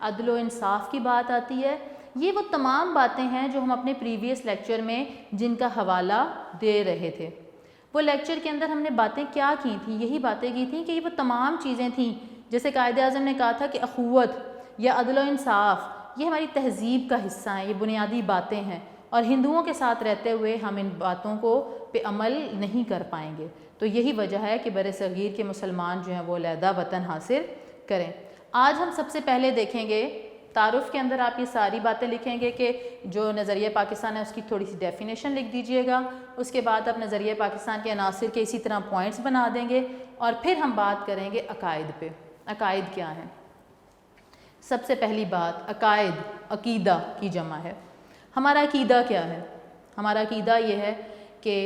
عدل و انصاف کی بات آتی ہے. یہ وہ تمام باتیں ہیں جو ہم اپنے پریویس لیکچر میں جن کا حوالہ دے رہے تھے. وہ لیکچر کے اندر ہم نے باتیں کیا کی تھیں؟ یہی باتیں کی تھیں کہ یہ وہ تمام چیزیں تھیں. جیسے قائد اعظم نے کہا تھا کہ اخوت یا عدل و انصاف یہ ہماری تہذیب کا حصہ ہیں, یہ بنیادی باتیں ہیں, اور ہندوؤں کے ساتھ رہتے ہوئے ہم ان باتوں کو پہ عمل نہیں کر پائیں گے. تو یہی وجہ ہے کہ بر صغیر کے مسلمان جو ہیں وہ علیحدہ وطن حاصل کریں. آج ہم سب سے پہلے دیکھیں گے تعارف کے اندر آپ یہ ساری باتیں لکھیں گے کہ جو نظریہ پاکستان ہے اس کی تھوڑی سی ڈیفینیشن لکھ دیجئے گا. اس کے بعد آپ نظریہ پاکستان کے عناصر کے اسی طرح پوائنٹس بنا دیں گے, اور پھر ہم بات کریں گے عقائد پہ. عقائد کیا ہیں؟ سب سے پہلی بات, عقائد عقیدہ کی جمع ہے. ہمارا عقیدہ کیا ہے؟ ہمارا عقیدہ یہ ہے کہ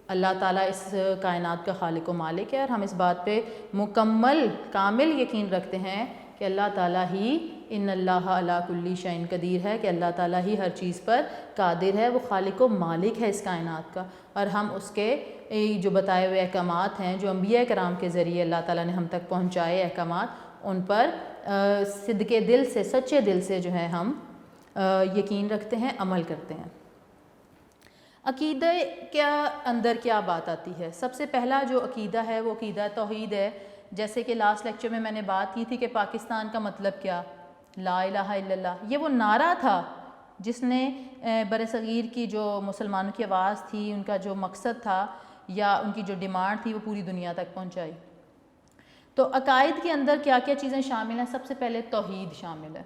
اللہ تعالیٰ اس کائنات کا خالق و مالک ہے, اور ہم اس بات پہ مکمل کامل یقین رکھتے ہیں کہ اللہ تعالیٰ ہی ان اللہ علی کل شیء قدیر ہے, کہ اللہ تعالیٰ ہی ہر چیز پر قادر ہے, وہ خالق و مالک ہے اس کائنات کا. اور ہم اس کے جو بتائے ہوئے احکامات ہیں, جو انبیاء کرام کے ذریعے اللہ تعالیٰ نے ہم تک پہنچائے احکامات, ان پر صدقے دل سے, سچے دل سے جو ہے ہم یقین رکھتے ہیں, عمل کرتے ہیں. عقیدہ کیا اندر کیا بات آتی ہے؟ سب سے پہلا جو عقیدہ ہے وہ عقیدہ توحید ہے. جیسے کہ لاسٹ لیکچر میں میں نے بات کی تھی کہ پاکستان کا مطلب کیا؟ لا الہ الا اللہ. یہ وہ نعرہ تھا جس نے بر صغیر کی جو مسلمانوں کی آواز تھی, ان کا جو مقصد تھا یا ان کی جو ڈیمانڈ تھی, وہ پوری دنیا تک پہنچائی. تو عقائد کے اندر کیا کیا چیزیں شامل ہیں؟ سب سے پہلے توحید شامل ہے.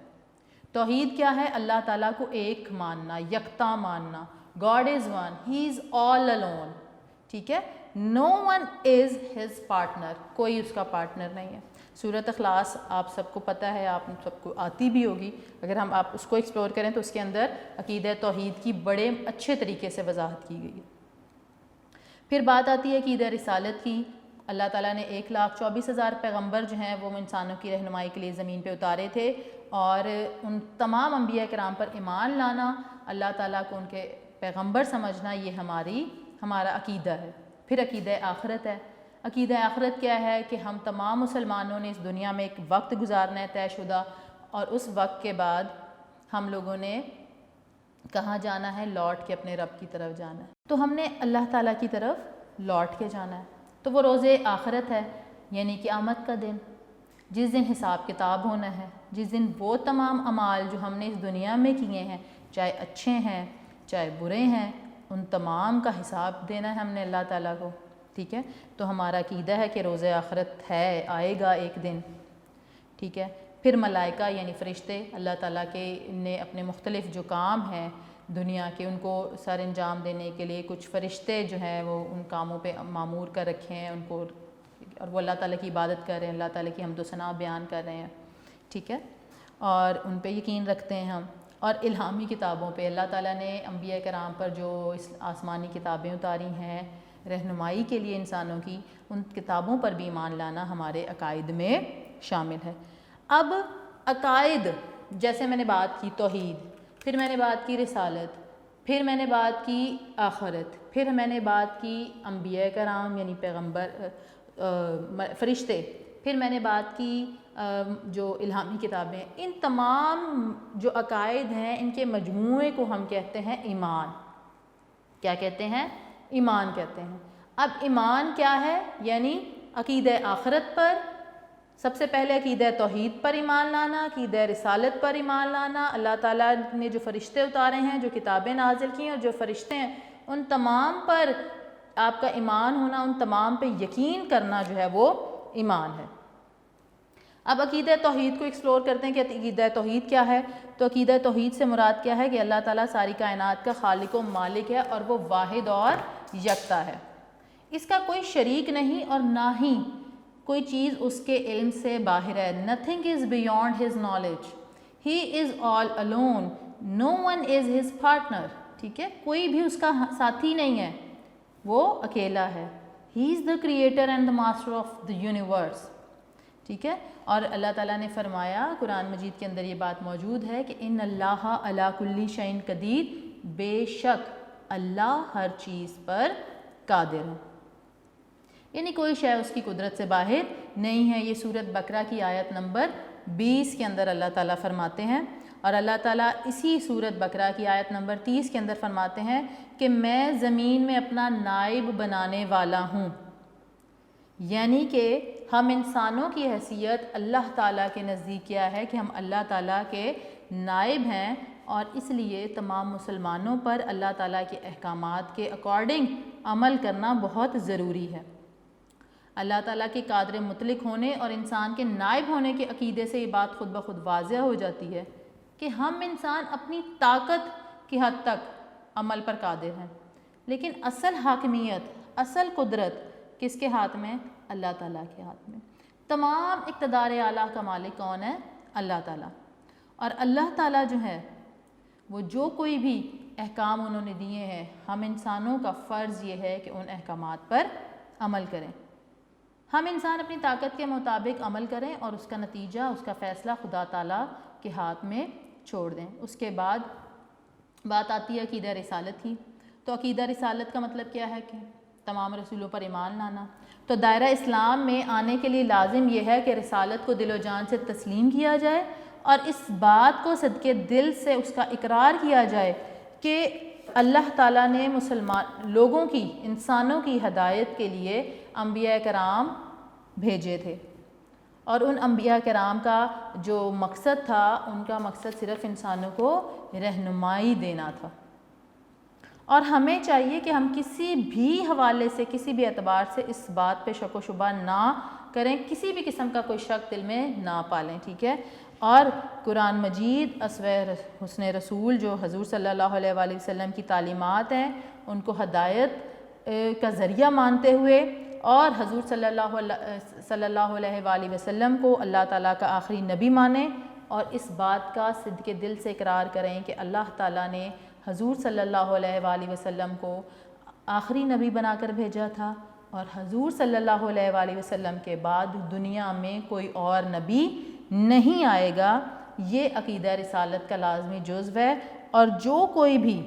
توحید کیا ہے؟ اللہ تعالیٰ کو ایک ماننا, یکتا ماننا. God is one, He is all alone. ٹھیک ہے, no one is his partner, کوئی اس کا پارٹنر نہیں ہے. سورۃ اخلاص آپ سب کو پتہ ہے, آپ سب کو آتی بھی ہوگی. اگر ہم آپ اس کو ایکسپلور کریں تو اس کے اندر عقیدہ توحید کی بڑے اچھے طریقے سے وضاحت کی گئی ہے. پھر بات آتی ہے عقیدہ رسالت کی. اللہ تعالیٰ نے 1,24,000 پیغمبر جو ہیں وہ انسانوں کی رہنمائی کے لیے زمین پہ اتارے تھے, اور ان تمام انبیاء کرام پر ایمان لانا, اللہ تعالیٰ کو ان کے پیغمبر سمجھنا, یہ ہمارا عقیدہ ہے. پھر عقیدہ آخرت ہے. عقیدہ آخرت کیا ہے؟ کہ ہم تمام مسلمانوں نے اس دنیا میں ایک وقت گزارنا ہے طے شدہ, اور اس وقت کے بعد ہم لوگوں نے کہاں جانا ہے؟ لوٹ کے اپنے رب کی طرف جانا ہے. تو ہم نے اللہ تعالیٰ کی طرف لوٹ کے جانا ہے. تو وہ روز آخرت ہے, یعنی قیامت کا دن, جس دن حساب کتاب ہونا ہے, جس دن وہ تمام اعمال جو ہم نے اس دنیا میں کیے ہیں, چاہے اچھے ہیں چاہے برے ہیں, ان تمام کا حساب دینا ہے ہم نے اللہ تعالیٰ کو. ٹھیک ہے, تو ہمارا عقیدہ ہے کہ روز آخرت ہے, آئے گا ایک دن. ٹھیک ہے. پھر ملائکہ یعنی فرشتے, اللہ تعالیٰ کے نے اپنے مختلف جو کام ہیں دنیا کے, ان کو سر انجام دینے کے لیے کچھ فرشتے جو ہیں وہ ان کاموں پہ معمور کر رکھے ہیں ان کو, اور وہ اللہ تعالیٰ کی عبادت کر رہے ہیں, اللہ تعالیٰ کی حمد و ثنا بیان کر رہے ہیں. ٹھیک ہے, اور ان پہ یقین رکھتے ہیں ہم. اور الہامی کتابوں پہ, اللہ تعالیٰ نے انبیاء کرام پر جو اس آسمانی کتابیں اتاری ہیں رہنمائی کے لیے انسانوں کی, ان کتابوں پر بھی ایمان لانا ہمارے عقائد میں شامل ہے. اب عقائد, جیسے میں نے بات کی توحید, پھر میں نے بات کی رسالت, پھر میں نے بات کی آخرت, پھر میں نے بات کی انبیاء کرام یعنی پیغمبر فرشتے, پھر میں نے بات کی جو الہامی کتابیں. ان تمام جو عقائد ہیں ان کے مجموعے کو ہم کہتے ہیں ایمان. کیا کہتے ہیں؟ ایمان کہتے ہیں. اب ایمان کیا ہے؟ یعنی عقیدہ آخرت پر سب سے پہلے عقیدہ توحید پر ایمان لانا, عقیدہ رسالت پر ایمان لانا, اللہ تعالیٰ نے جو فرشتے اتارے ہیں, جو کتابیں نازل کی ہیں, اور جو فرشتے ہیں ان تمام پر آپ کا ایمان ہونا, ان تمام پہ یقین کرنا جو ہے وہ ایمان ہے. اب عقیدہ توحید کو ایکسپلور کرتے ہیں کہ عقیدہ توحید کیا ہے. تو عقیدہ توحید سے مراد کیا ہے؟ کہ اللہ تعالیٰ ساری کائنات کا خالق و مالک ہے, اور وہ واحد اور یکتا ہے. اس کا کوئی شریک نہیں, اور نہ ہی کوئی چیز اس کے علم سے باہر ہے. Nothing is beyond his knowledge. He is all alone. No one is his partner. ٹھیک ہے, کوئی بھی اس کا ساتھی نہیں ہے, وہ اکیلا ہے. He is the creator and the master of the universe. ٹھیک ہے. اور اللہ تعالیٰ نے فرمایا قرآن مجید کے اندر یہ بات موجود ہے کہ ان اللہ علی کل شیء قدیر, بے شک اللہ ہر چیز پر قادر ہے. یعنی کوئی شے اس کی قدرت سے باہر نہیں ہے. یہ سورۃ بقرہ کی آیت نمبر 20 کے اندر اللہ تعالیٰ فرماتے ہیں، اور اللہ تعالیٰ اسی سورۃ بقرہ کی آیت نمبر 30 کے اندر فرماتے ہیں کہ میں زمین میں اپنا نائب بنانے والا ہوں، یعنی کہ ہم انسانوں کی حیثیت اللہ تعالیٰ کے نزدیک کیا ہے کہ ہم اللہ تعالیٰ کے نائب ہیں، اور اس لیے تمام مسلمانوں پر اللہ تعالیٰ کے احکامات کے اکارڈنگ عمل کرنا بہت ضروری ہے۔ اللہ تعالیٰ کے قادر مطلق ہونے اور انسان کے نائب ہونے کے عقیدے سے یہ بات خود بخود واضح ہو جاتی ہے کہ ہم انسان اپنی طاقت کی حد تک عمل پر قادر ہیں، لیکن اصل حاکمیت، اصل قدرت کس کے ہاتھ میں؟ اللہ تعالیٰ کے ہاتھ میں۔ تمام اقتدار اعلیٰ کا مالک کون ہے؟ اللہ تعالیٰ۔ اور اللہ تعالیٰ جو ہے وہ جو کوئی بھی احکام انہوں نے دیے ہیں، ہم انسانوں کا فرض یہ ہے کہ ان احکامات پر عمل کریں۔ ہم انسان اپنی طاقت کے مطابق عمل کریں اور اس کا نتیجہ، اس کا فیصلہ خدا تعالیٰ کے ہاتھ میں چھوڑ دیں۔ اس کے بعد بات آتی ہے عقیدہ رسالت کی۔ تو عقیدہ رسالت کا مطلب کیا ہے؟ کہ تمام رسولوں پر ایمان لانا۔ تو دائرہ اسلام میں آنے کے لیے لازم یہ ہے کہ رسالت کو دل و جان سے تسلیم کیا جائے، اور اس بات کو صدقے دل سے اس کا اقرار کیا جائے کہ اللہ تعالیٰ نے مسلمان لوگوں کی، انسانوں کی ہدایت کے لیے انبیاء کرام بھیجے تھے، اور ان انبیاء کرام کا جو مقصد تھا، ان کا مقصد صرف انسانوں کو رہنمائی دینا تھا۔ اور ہمیں چاہیے کہ ہم کسی بھی حوالے سے، کسی بھی اعتبار سے اس بات پہ شک و شبہ نہ کریں، کسی بھی قسم کا کوئی شک دل میں نہ پالیں، ٹھیک ہے؟ اور قرآن مجید، اسوہ حسن رسول جو حضور صلی اللہ علیہ وآلہ وسلم کی تعلیمات ہیں، ان کو ہدایت کا ذریعہ مانتے ہوئے، اور حضور صلی اللہ علیہ وآلہ وسلم کو اللہ تعالیٰ کا آخری نبی مانیں، اور اس بات کا صدق دل سے اقرار کریں کہ اللہ تعالیٰ نے حضور صلی اللہ علیہ وآلہ وسلم کو آخری نبی بنا کر بھیجا تھا، اور حضور صلی اللہ علیہ وآلہ وسلم کے بعد دنیا میں کوئی اور نبی نہیں آئے گا۔ یہ عقیدہ رسالت کا لازمی جزو ہے، اور جو کوئی بھی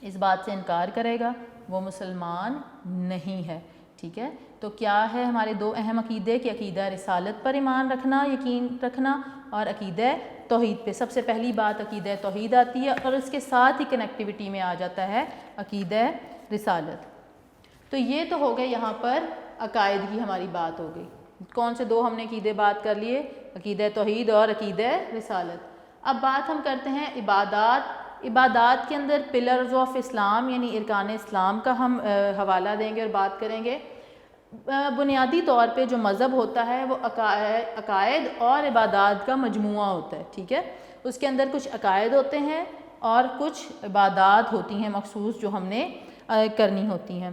اس بات سے انکار کرے گا وہ مسلمان نہیں ہے، ٹھیک ہے؟ تو کیا ہے ہمارے دو اہم عقیدے کہ عقیدہ رسالت پر ایمان رکھنا، یقین رکھنا، اور عقیدہ توحید پہ۔ سب سے پہلی بات عقیدہ توحید آتی ہے، اور اس کے ساتھ ہی کنیکٹیوٹی میں آ جاتا ہے عقیدہ رسالت۔ تو یہ تو ہو گئے یہاں پر عقائد کی ہماری بات ہو گئی۔ کون سے دو ہم نے عقیدے بات کر لیے؟ عقیدہ توحید اور عقیدہ رسالت۔ اب بات ہم کرتے ہیں عبادات۔ عبادات کے اندر پلرز آف اسلام یعنی ارکان اسلام کا ہم حوالہ دیں گے اور بات کریں گے۔ بنیادی طور پہ جو مذہب ہوتا ہے وہ عقائد اور عبادات کا مجموعہ ہوتا ہے، ٹھیک ہے؟ اس کے اندر کچھ عقائد ہوتے ہیں اور کچھ عبادات ہوتی ہیں مخصوص جو ہم نے کرنی ہوتی ہیں۔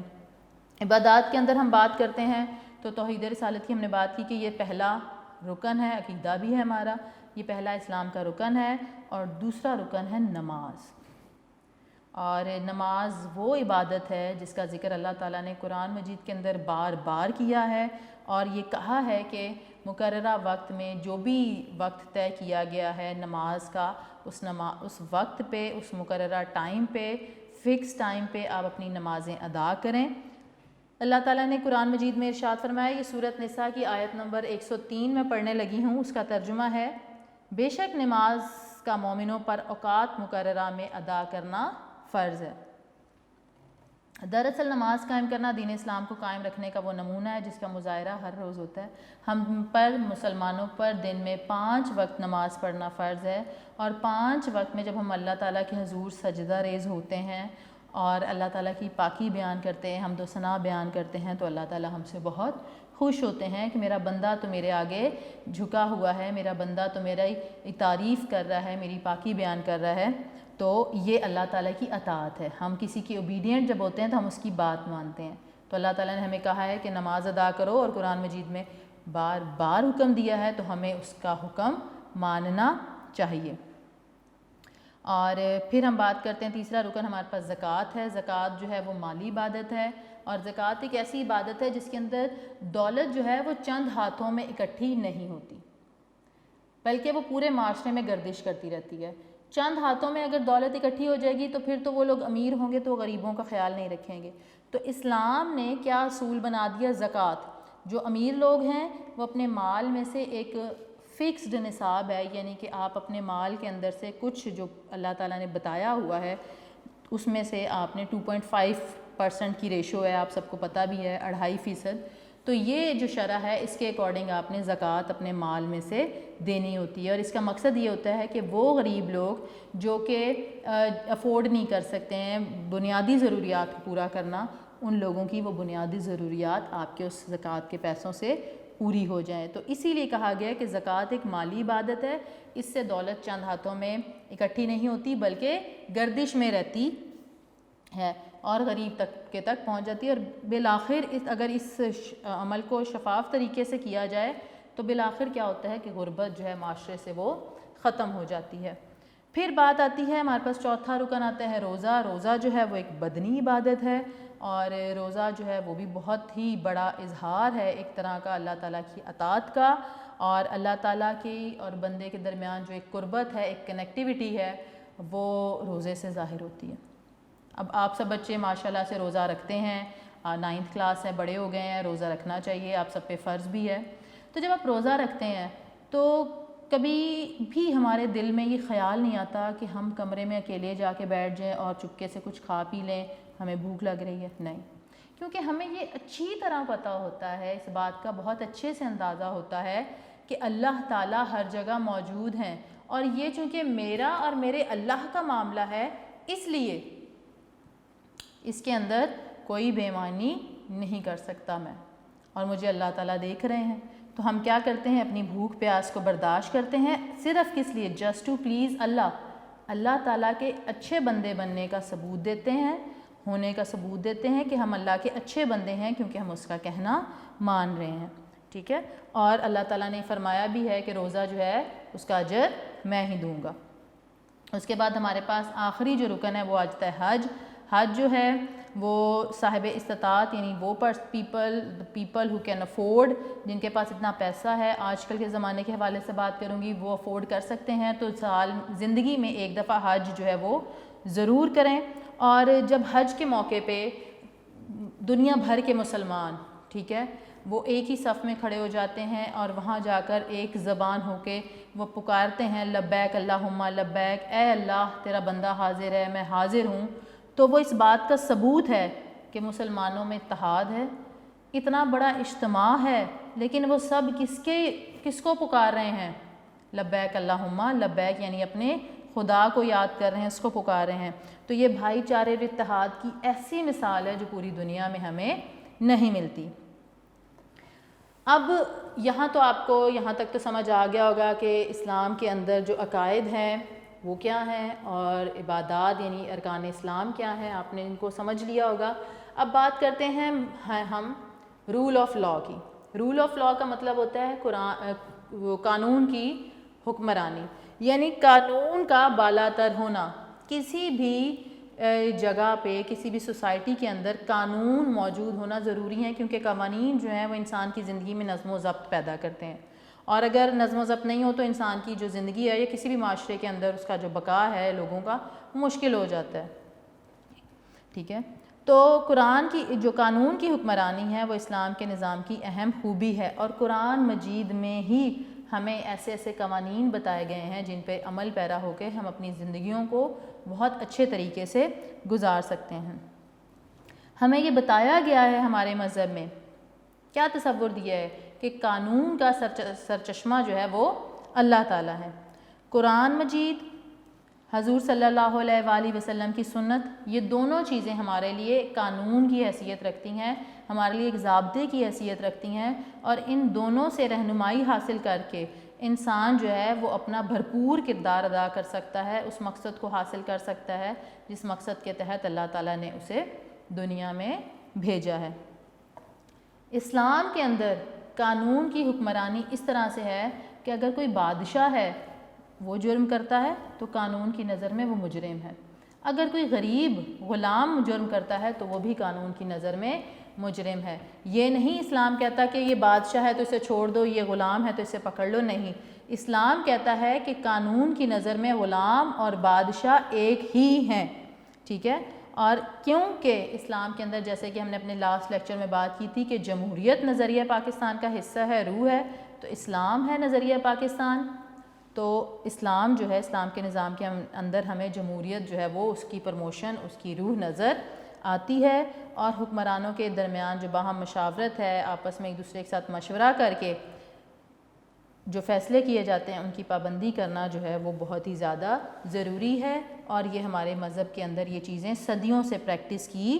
عبادات کے اندر ہم بات کرتے ہیں تو توحید رسالت کی ہم نے بات کی کہ یہ پہلا رکن ہے، عقیدہ بھی ہے ہمارا، یہ پہلا اسلام کا رکن ہے، اور دوسرا رکن ہے نماز۔ اور نماز وہ عبادت ہے جس کا ذکر اللہ تعالیٰ نے قرآن مجید کے اندر بار بار کیا ہے، اور یہ کہا ہے کہ مقررہ وقت میں جو بھی وقت طے کیا گیا ہے نماز کا، اس وقت پہ، اس مقررہ ٹائم پہ، فکس ٹائم پہ آپ اپنی نمازیں ادا کریں۔ اللہ تعالیٰ نے قرآن مجید میں ارشاد فرمایا، یہ سورۃ نساء کی آیت نمبر 103 میں پڑھنے لگی ہوں، اس کا ترجمہ ہے، بے شک نماز کا مومنوں پر اوقات مقررہ میں ادا کرنا فرض ہے۔ دراصل نماز قائم کرنا دین اسلام کو قائم رکھنے کا وہ نمونہ ہے جس کا مظاہرہ ہر روز ہوتا ہے۔ ہم پر، مسلمانوں پر دن میں 5 وقت نماز پڑھنا فرض ہے، اور 5 وقت میں جب ہم اللہ تعالیٰ کے حضور سجدہ ریز ہوتے ہیں اور اللہ تعالیٰ کی پاکی بیان کرتے ہیں، حمد و ثنا بیان کرتے ہیں، تو اللہ تعالیٰ ہم سے بہت خوش ہوتے ہیں کہ میرا بندہ تو میرے آگے جھکا ہوا ہے، میرا بندہ تو میری تعریف کر رہا ہے، میری پاکی بیان کر رہا ہے۔ تو یہ اللہ تعالیٰ کی اطاعت ہے۔ ہم کسی کی اوبیڈینٹ جب ہوتے ہیں تو ہم اس کی بات مانتے ہیں۔ تو اللہ تعالیٰ نے ہمیں کہا ہے کہ نماز ادا کرو، اور قرآن مجید میں بار بار حکم دیا ہے، تو ہمیں اس کا حکم ماننا چاہیے۔ اور پھر ہم بات کرتے ہیں، تیسرا رکن ہمارے پاس زکوٰۃ ہے۔ زکوٰۃ جو ہے وہ مالی عبادت ہے، اور زکوٰۃ ایک ایسی عبادت ہے جس کے اندر دولت جو ہے وہ چند ہاتھوں میں اکٹھی نہیں ہوتی، بلکہ وہ پورے معاشرے میں گردش کرتی رہتی ہے۔ چند ہاتھوں میں اگر دولت اکٹھی ہو جائے گی تو پھر تو وہ لوگ امیر ہوں گے تو غریبوں کا خیال نہیں رکھیں گے۔ تو اسلام نے کیا اصول بنا دیا؟ زکوٰۃ۔ جو امیر لوگ ہیں وہ اپنے مال میں سے ایک فکسڈ نصاب ہے، یعنی کہ آپ اپنے مال کے اندر سے کچھ جو اللہ تعالیٰ نے بتایا ہوا ہے اس میں سے آپ نے 2.5% کی ریشو ہے، آپ سب کو پتہ بھی ہے، 2.5%، تو یہ جو شرح ہے اس کے اکارڈنگ آپ نے زکوٰۃ اپنے مال میں سے دینی ہوتی ہے۔ اور اس کا مقصد یہ ہوتا ہے کہ وہ غریب لوگ جو کہ افورڈ نہیں کر سکتے ہیں بنیادی ضروریات کو پورا کرنا، ان لوگوں کی وہ بنیادی ضروریات آپ کے اس زکوٰۃ کے پیسوں سے پوری ہو جائیں۔ تو اسی لیے کہا گیا کہ زکوٰۃ ایک مالی عبادت ہے، اس سے دولت چند ہاتھوں میں اکٹھی نہیں ہوتی بلکہ گردش میں رہتی ہے اور غریب طبقے تک پہنچ جاتی ہے، اور بالآخر اگر اس عمل کو شفاف طریقے سے کیا جائے تو بالآخر کیا ہوتا ہے کہ غربت جو ہے معاشرے سے وہ ختم ہو جاتی ہے۔ پھر بات آتی ہے ہمارے پاس چوتھا رکن آتا ہے روزہ۔ روزہ جو ہے وہ ایک بدنی عبادت ہے، اور روزہ جو ہے وہ بھی بہت ہی بڑا اظہار ہے ایک طرح کا اللہ تعالیٰ کی اطاعت کا، اور اللہ تعالیٰ کی اور بندے کے درمیان جو ایک قربت ہے، ایک کنیکٹیوٹی ہے، وہ روزے سے ظاہر ہوتی ہے۔ اب آپ سب بچے ماشاءاللہ سے روزہ رکھتے ہیں، 9th کلاس ہے، بڑے ہو گئے ہیں، روزہ رکھنا چاہیے، آپ سب پہ فرض بھی ہے۔ تو جب آپ روزہ رکھتے ہیں تو کبھی بھی ہمارے دل میں یہ خیال نہیں آتا کہ ہم کمرے میں اکیلے جا کے بیٹھ جائیں اور چپکے سے کچھ کھا پی لیں، ہمیں بھوک لگ رہی ہے، نہیں، کیونکہ ہمیں یہ اچھی طرح پتہ ہوتا ہے، اس بات کا بہت اچھے سے اندازہ ہوتا ہے کہ اللہ تعالیٰ ہر جگہ موجود ہیں، اور یہ چونکہ میرا اور میرے اللہ کا معاملہ ہے، اس لیے اس کے اندر کوئی بے ایمانی نہیں کر سکتا میں، اور مجھے اللہ تعالیٰ دیکھ رہے ہیں۔ تو ہم کیا کرتے ہیں؟ اپنی بھوک پیاس کو برداشت کرتے ہیں، صرف کس لیے؟ جسٹ ٹو پلیز اللہ تعالیٰ کے اچھے بندے بننے کا ثبوت دیتے ہیں، ہونے کا ثبوت دیتے ہیں کہ ہم اللہ کے اچھے بندے ہیں، کیونکہ ہم اس کا کہنا مان رہے ہیں، ٹھیک ہے؟ اور اللہ تعالیٰ نے فرمایا بھی ہے کہ روزہ جو ہے اس کا اجر میں ہی دوں گا۔ اس کے بعد ہمارے پاس آخری جو رکن ہے وہ آ جاتا ہے حج۔ حج جو ہے وہ صاحب استطاعت، یعنی وہ پیپل ہو کین افورڈ، جن کے پاس اتنا پیسہ ہے، آج کل کے زمانے کے حوالے سے بات کروں گی، وہ افورڈ کر سکتے ہیں، تو زندگی میں ایک دفعہ حج جو ہے وہ ضرور کریں۔ اور جب حج کے موقع پہ دنیا بھر کے مسلمان، ٹھیک ہے، وہ ایک ہی صف میں کھڑے ہو جاتے ہیں اور وہاں جا کر ایک زبان ہو کے وہ پکارتے ہیں لبیک اللہم لبیک، اے اللہ تیرا بندہ حاضر ہے، میں حاضر ہوں، تو وہ اس بات کا ثبوت ہے کہ مسلمانوں میں اتحاد ہے، اتنا بڑا اجتماع ہے، لیکن وہ سب کس کو پکار رہے ہیں؟ لبیک اللہم لبیک، یعنی اپنے خدا کو یاد کر رہے ہیں، اس کو پکار رہے ہیں۔ تو یہ بھائی چارے اور اتحاد کی ایسی مثال ہے جو پوری دنیا میں ہمیں نہیں ملتی۔ اب یہاں تو آپ کو یہاں تک تو سمجھ آ گیا ہوگا کہ اسلام کے اندر جو عقائد ہیں وہ کیا ہیں، اور عبادات یعنی ارکان اسلام کیا ہیں، آپ نے ان کو سمجھ لیا ہوگا۔ اب بات کرتے ہیں ہم رول آف لاء کی۔ رول آف لاء کا مطلب ہوتا ہے قانون کی حکمرانی، یعنی قانون کا بالا تر ہونا۔ کسی بھی جگہ پہ، کسی بھی سوسائٹی کے اندر قانون موجود ہونا ضروری ہے، کیونکہ قوانین جو ہیں وہ انسان کی زندگی میں نظم و ضبط پیدا کرتے ہیں، اور اگر نظم و ضبط نہیں ہو تو انسان کی جو زندگی ہے یا کسی بھی معاشرے کے اندر اس کا جو بقا ہے لوگوں کا، مشکل ہو جاتا ہے، ٹھیک ہے؟ تو قرآن کی جو قانون کی حکمرانی ہے وہ اسلام کے نظام کی اہم خوبی ہے، اور قرآن مجید میں ہی ہمیں ایسے ایسے قوانین بتائے گئے ہیں جن پہ عمل پیرا ہو کے ہم اپنی زندگیوں کو بہت اچھے طریقے سے گزار سکتے ہیں۔ ہمیں یہ بتایا گیا ہے ہمارے مذہب میں، کیا تصور دیا ہے کہ قانون کا سرچشمہ جو ہے وہ اللہ تعالیٰ ہے۔ قرآن مجید، حضور صلی اللہ علیہ وآلہ وسلم کی سنت، یہ دونوں چیزیں ہمارے لیے قانون کی حیثیت رکھتی ہیں، ہمارے لیے ایک ضابطے کی حیثیت رکھتی ہیں، اور ان دونوں سے رہنمائی حاصل کر کے انسان جو ہے وہ اپنا بھرپور کردار ادا کر سکتا ہے، اس مقصد کو حاصل کر سکتا ہے جس مقصد کے تحت اللہ تعالیٰ نے اسے دنیا میں بھیجا ہے۔ اسلام کے اندر قانون کی حکمرانی اس طرح سے ہے کہ اگر کوئی بادشاہ ہے وہ جرم کرتا ہے تو قانون کی نظر میں وہ مجرم ہے، اگر کوئی غریب غلام جرم کرتا ہے تو وہ بھی قانون کی نظر میں مجرم ہے۔ یہ نہیں اسلام کہتا کہ یہ بادشاہ ہے تو اسے چھوڑ دو، یہ غلام ہے تو اسے پکڑ لو، نہیں، اسلام کہتا ہے کہ قانون کی نظر میں غلام اور بادشاہ ایک ہی ہیں، ٹھیک ہے؟ اور کیونکہ اسلام کے اندر، جیسے کہ ہم نے اپنے لاسٹ لیکچر میں بات کی تھی کہ جمہوریت نظریہ پاکستان کا حصہ ہے، روح ہے، تو اسلام ہے نظریہ پاکستان، تو اسلام جو ہے، اسلام کے نظام کے اندر ہمیں جمہوریت جو ہے وہ اس کی پروموشن، اس کی روح نظر آتی ہے، اور حکمرانوں کے درمیان جو باہم مشاورت ہے، آپس میں ایک دوسرے کے ساتھ مشورہ کر کے جو فیصلے کیے جاتے ہیں ان کی پابندی کرنا جو ہے وہ بہت ہی زیادہ ضروری ہے، اور یہ ہمارے مذہب کے اندر یہ چیزیں صدیوں سے پریکٹس کی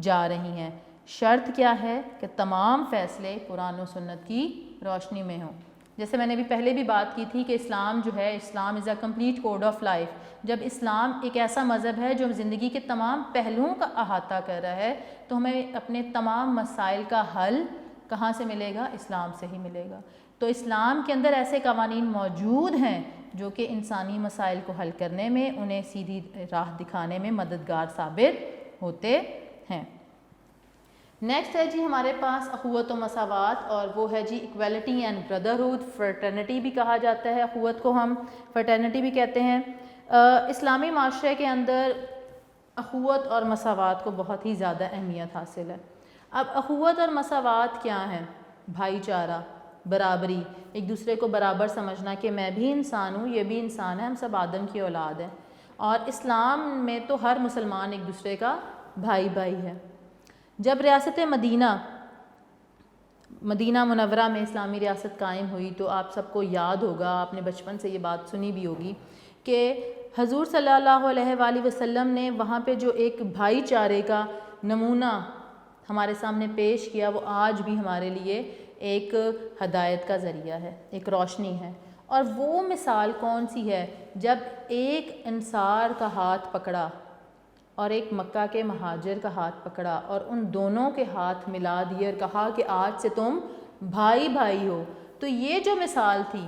جا رہی ہیں۔ شرط کیا ہے کہ تمام فیصلے قرآن و سنت کی روشنی میں ہوں۔ جیسے میں نے بھی پہلے بھی بات کی تھی کہ اسلام جو ہے، Islam is a complete code of life. جب اسلام ایک ایسا مذہب ہے جو زندگی کے تمام پہلوؤں کا احاطہ کر رہا ہے، تو ہمیں اپنے تمام مسائل کا حل کہاں سے ملے گا؟ اسلام سے ہی ملے گا۔ تو اسلام کے اندر ایسے قوانین موجود ہیں جو کہ انسانی مسائل کو حل کرنے میں، انہیں سیدھی راہ دکھانے میں مددگار ثابت ہوتے ہیں۔ نیکسٹ ہے جی ہمارے پاس اخوت و مساوات، اور وہ ہے جی ایکویلٹی اینڈ بردرہڈ، فرٹرنٹی بھی کہا جاتا ہے، اخوت کو ہم فرٹرنٹی بھی کہتے ہیں۔ اسلامی معاشرے کے اندر اخوت اور مساوات کو بہت ہی زیادہ اہمیت حاصل ہے۔ اب اخوت اور مساوات کیا ہیں؟ بھائی چارہ، برابری، ایک دوسرے کو برابر سمجھنا کہ میں بھی انسان ہوں، یہ بھی انسان ہے، ہم سب آدم کی اولاد ہیں، اور اسلام میں تو ہر مسلمان ایک دوسرے کا بھائی بھائی ہے۔ جب ریاست مدینہ منورہ میں اسلامی ریاست قائم ہوئی تو آپ سب کو یاد ہوگا، آپ نے بچپن سے یہ بات سنی بھی ہوگی کہ حضور صلی اللہ علیہ وآلہ وسلم نے وہاں پہ جو ایک بھائی چارے کا نمونہ ہمارے سامنے پیش کیا، وہ آج بھی ہمارے لیے ایک ہدایت کا ذریعہ ہے، ایک روشنی ہے۔ اور وہ مثال کون سی ہے؟ جب ایک انصار کا ہاتھ پکڑا اور ایک مکہ کے مہاجر کا ہاتھ پکڑا، اور ان دونوں کے ہاتھ ملا دیے اور کہا کہ آج سے تم بھائی بھائی ہو۔ تو یہ جو مثال تھی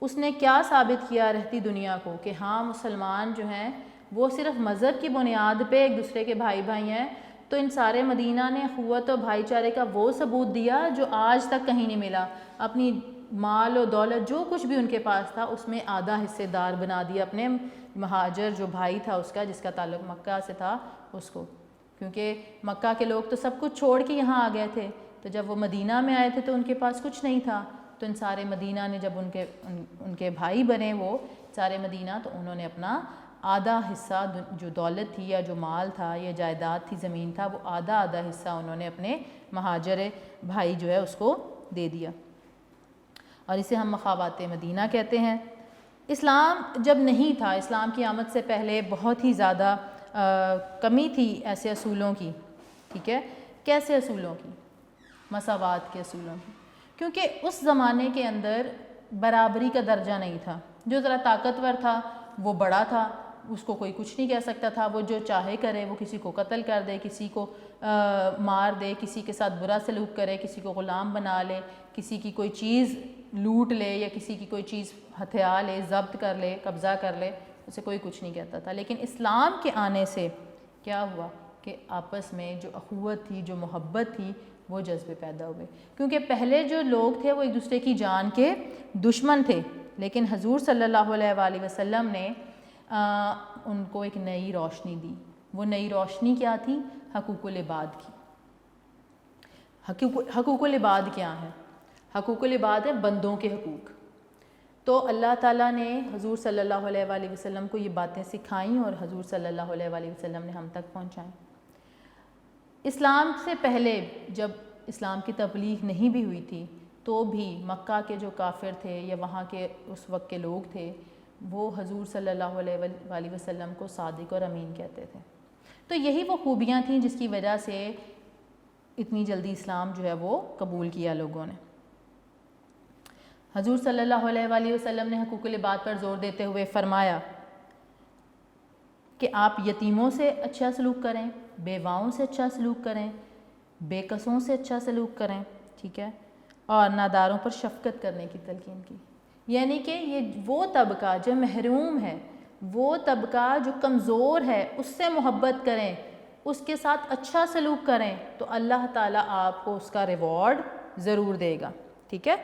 اس نے کیا ثابت کیا رہتی دنیا کو کہ ہاں مسلمان جو ہیں وہ صرف مذہب کی بنیاد پہ ایک دوسرے کے بھائی بھائی ہیں۔ تو ان سارے مدینہ نے اخوت و بھائی چارے کا وہ ثبوت دیا جو آج تک کہیں نہیں ملا۔ اپنی مال و دولت جو کچھ بھی ان کے پاس تھا اس میں آدھا حصے دار بنا دیا اپنے مہاجر جو بھائی تھا اس کا، جس کا تعلق مکہ سے تھا، اس کو، کیونکہ مکہ کے لوگ تو سب کچھ چھوڑ کے یہاں آ گئے تھے، تو جب وہ مدینہ میں آئے تھے تو ان کے پاس کچھ نہیں تھا۔ تو ان سارے مدینہ نے جب ان کے بھائی بنے وہ سارے مدینہ، تو انہوں نے اپنا آدھا حصہ جو دولت تھی یا جو مال تھا یا جائیداد تھی، زمین تھا، وہ آدھا حصہ انہوں نے اپنے مہاجر بھائی جو ہے اس کو دے دیا، اور اسے ہم مخابات مدینہ کہتے ہیں۔ اسلام جب نہیں تھا، اسلام کی آمد سے پہلے بہت ہی زیادہ کمی تھی ایسے اصولوں کی، ٹھیک ہے؟ کیسے اصولوں کی؟ مساوات کے اصولوں کی، کیونکہ اس زمانے کے اندر برابری کا درجہ نہیں تھا۔ جو ذرا طاقتور تھا وہ بڑا تھا، اس کو کوئی کچھ نہیں کہہ سکتا تھا، وہ جو چاہے کرے، وہ کسی کو قتل کر دے، کسی کو مار دے، کسی کے ساتھ برا سلوک کرے، کسی کو غلام بنا لے، کسی کی کوئی چیز لوٹ لے یا کسی کی کوئی چیز ہتھیا لے، ضبط کر لے، قبضہ کر لے، اسے کوئی کچھ نہیں کہتا تھا۔ لیکن اسلام کے آنے سے کیا ہوا کہ آپس میں جو اخوت تھی، جو محبت تھی، وہ جذبے پیدا ہوئے، کیونکہ پہلے جو لوگ تھے وہ ایک دوسرے کی جان کے دشمن تھے، لیکن حضور صلی اللہ علیہ وآلہ وسلم نے ان کو ایک نئی روشنی دی۔ وہ نئی روشنی کیا تھی؟ حقوق العباد کی۔ حقوق العباد کیا ہیں؟ حقوق العباد ہے بندوں کے حقوق۔ تو اللہ تعالیٰ نے حضور صلی اللہ علیہ وآلہ وسلم کو یہ باتیں سکھائیں اور حضور صلی اللہ علیہ وآلہ وسلم نے ہم تک پہنچائیں۔ اسلام سے پہلے جب اسلام کی تبلیغ نہیں بھی ہوئی تھی تو بھی مکہ کے جو کافر تھے یا وہاں کے اس وقت کے لوگ تھے، وہ حضور صلی اللہ علیہ وآلہ وسلم کو صادق اور امین کہتے تھے۔ تو یہی وہ خوبیاں تھیں جس کی وجہ سے اتنی جلدی اسلام جو ہے وہ قبول کیا لوگوں نے۔ حضور صلی اللہ علیہ وآلہ وسلم نے حقوق العباد پر زور دیتے ہوئے فرمایا کہ آپ یتیموں سے اچھا سلوک کریں، بیواؤں سے اچھا سلوک کریں، بے کسوں سے اچھا سلوک کریں، ٹھیک ہے، اور ناداروں پر شفقت کرنے کی تلقین کی۔ یعنی کہ یہ وہ طبقہ جو محروم ہے، وہ طبقہ جو کمزور ہے، اس سے محبت کریں، اس کے ساتھ اچھا سلوک کریں، تو اللہ تعالیٰ آپ کو اس کا ریوارڈ ضرور دے گا، ٹھیک ہے۔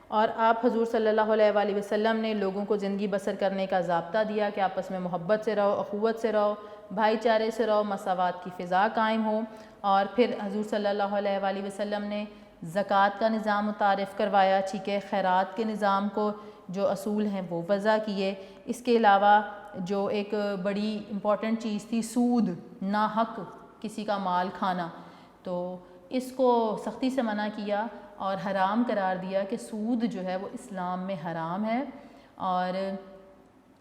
اور آپ حضور صلی اللہ علیہ وآلہ وسلم نے لوگوں کو زندگی بسر کرنے کا ضابطہ دیا کہ آپس میں محبت سے رہو، اخوت سے رہو، بھائی چارے سے رہو، مساوات کی فضا قائم ہو۔ اور پھر حضور صلی اللہ علیہ وآلہ وسلم نے زکوٰۃ کا نظام متعارف کروایا، ٹھیک ہے، خیرات کے نظام کو جو اصول ہیں وہ وضع کیے۔ اس کے علاوہ جو ایک بڑی امپورٹنٹ چیز تھی سود، ناحق کسی کا مال کھانا، تو اس کو سختی سے منع کیا اور حرام قرار دیا کہ سود جو ہے وہ اسلام میں حرام ہے۔ اور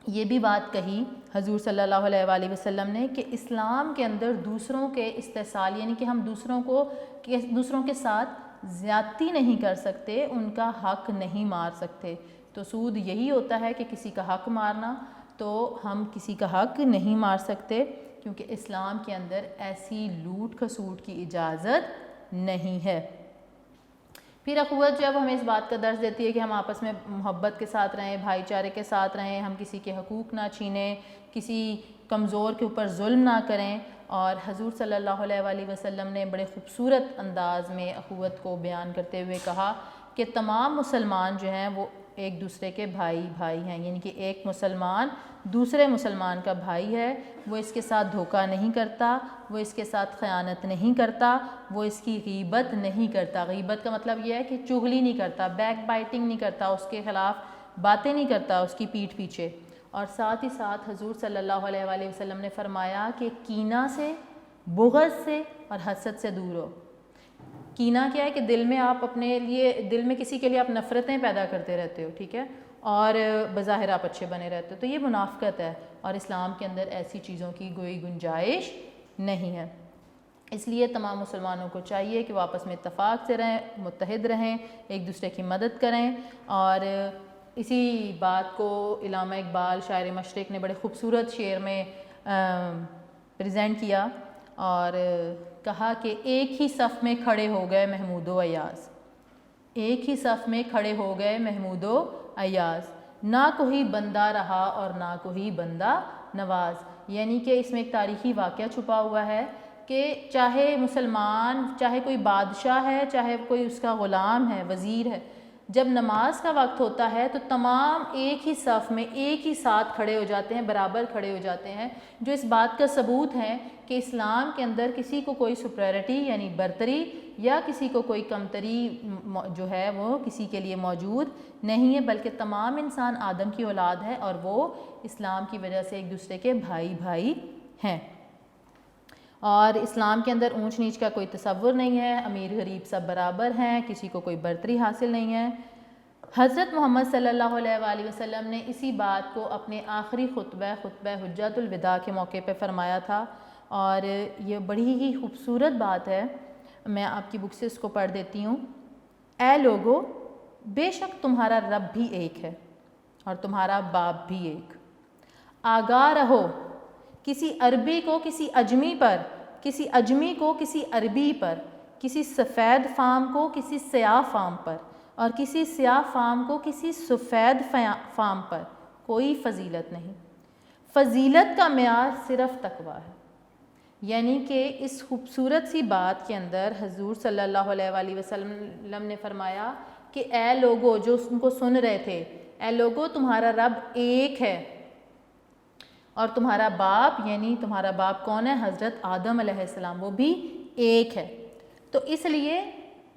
یہ بھی بات کہی حضور صلی اللہ علیہ وآلہ وسلم نے کہ اسلام کے اندر دوسروں کے استحصال، یعنی کہ ہم دوسروں کے ساتھ زیادتی نہیں کر سکتے، ان کا حق نہیں مار سکتے۔ تو سود یہی ہوتا ہے کہ کسی کا حق مارنا، تو ہم کسی کا حق نہیں مار سکتے کیونکہ اسلام کے اندر ایسی لوٹ کھسوٹ کی اجازت نہیں ہے۔ پھر اخوت جب ہمیں اس بات کا درس دیتی ہے کہ ہم آپس میں محبت کے ساتھ رہیں، بھائی چارے کے ساتھ رہیں، ہم کسی کے حقوق نہ چھینیں، کسی کمزور کے اوپر ظلم نہ کریں، اور حضور صلی اللہ علیہ وآلہ وسلم نے بڑے خوبصورت انداز میں اخوت کو بیان کرتے ہوئے کہا کہ تمام مسلمان جو ہیں وہ ایک دوسرے کے بھائی ہیں، یعنی کہ ایک مسلمان دوسرے مسلمان کا بھائی ہے، وہ اس کے ساتھ دھوکہ نہیں کرتا، وہ اس کے ساتھ خیانت نہیں کرتا، وہ اس کی غیبت نہیں کرتا۔ غیبت کا مطلب یہ ہے کہ چغلی نہیں کرتا، بیک بائٹنگ نہیں کرتا، اس کے خلاف باتیں نہیں کرتا اس کی پیٹھ پیچھے۔ اور ساتھ ہی ساتھ حضور صلی اللہ علیہ وآلہ وسلم نے فرمایا کہ کینہ سے، بغض سے اور حسد سے دور ہو۔ کینہ کیا ہے کہ دل میں آپ دل میں کسی کے لیے آپ نفرتیں پیدا کرتے رہتے ہو، ٹھیک ہے، اور بظاہر آپ اچھے بنے رہتے ہو، تو یہ منافقت ہے، اور اسلام کے اندر ایسی چیزوں کی کوئی گنجائش نہیں ہے۔ اس لیے تمام مسلمانوں کو چاہیے کہ وہ آپس میں اتفاق سے رہیں، متحد رہیں، ایک دوسرے کی مدد کریں۔ اور اسی بات کو علامہ اقبال شاعر مشرق نے بڑے خوبصورت شعر میں پریزنٹ کیا اور کہا کہ ایک ہی صف میں کھڑے ہو گئے محمود و ایاز، ایک ہی صف میں کھڑے ہو گئے محمود و ایاز، نہ کوئی بندہ رہا اور نہ کوئی بندہ نواز۔ یعنی کہ اس میں ایک تاریخی واقعہ چھپا ہوا ہے کہ چاہے مسلمان، چاہے کوئی بادشاہ ہے، چاہے کوئی اس کا غلام ہے، وزیر ہے، جب نماز کا وقت ہوتا ہے تو تمام ایک ہی صف میں ایک ہی ساتھ کھڑے ہو جاتے ہیں، برابر کھڑے ہو جاتے ہیں، جو اس بات کا ثبوت ہے کہ اسلام کے اندر کسی کو کوئی سپریرٹی یعنی برتری یا کسی کو کوئی کمتری جو ہے وہ کسی کے لیے موجود نہیں ہے، بلکہ تمام انسان آدم کی اولاد ہے اور وہ اسلام کی وجہ سے ایک دوسرے کے بھائی ہیں۔ اور اسلام کے اندر اونچ نیچ کا کوئی تصور نہیں ہے، امیر غریب سب برابر ہیں، کسی کو کوئی برتری حاصل نہیں ہے۔ حضرت محمد صلی اللہ علیہ وآلہ وسلم نے اسی بات کو اپنے آخری خطبہ حجۃ الوداع کے موقع پہ فرمایا تھا، اور یہ بڑی ہی خوبصورت بات ہے، میں آپ کی بک سے اس کو پڑھ دیتی ہوں۔ اے لوگو، بے شک تمہارا رب بھی ایک ہے اور تمہارا باپ بھی ایک۔ آگاہ رہو، کسی عربی کو کسی اجمی پر، کسی اجمی کو کسی عربی پر، کسی سفید فام کو کسی سیاہ فام پر، اور کسی سیاہ فام کو کسی سفید فام پر کوئی فضیلت نہیں۔ فضیلت کا معیار صرف تقویٰ ہے۔ یعنی کہ اس خوبصورت سی بات کے اندر حضور صلی اللہ علیہ وآلہ وسلم نے فرمایا کہ اے لوگو، جو ان کو سن رہے تھے، اے لوگو تمہارا رب ایک ہے اور تمہارا باپ، یعنی تمہارا باپ کون ہے؟ حضرت آدم علیہ السلام، وہ بھی ایک ہے۔ تو اس لیے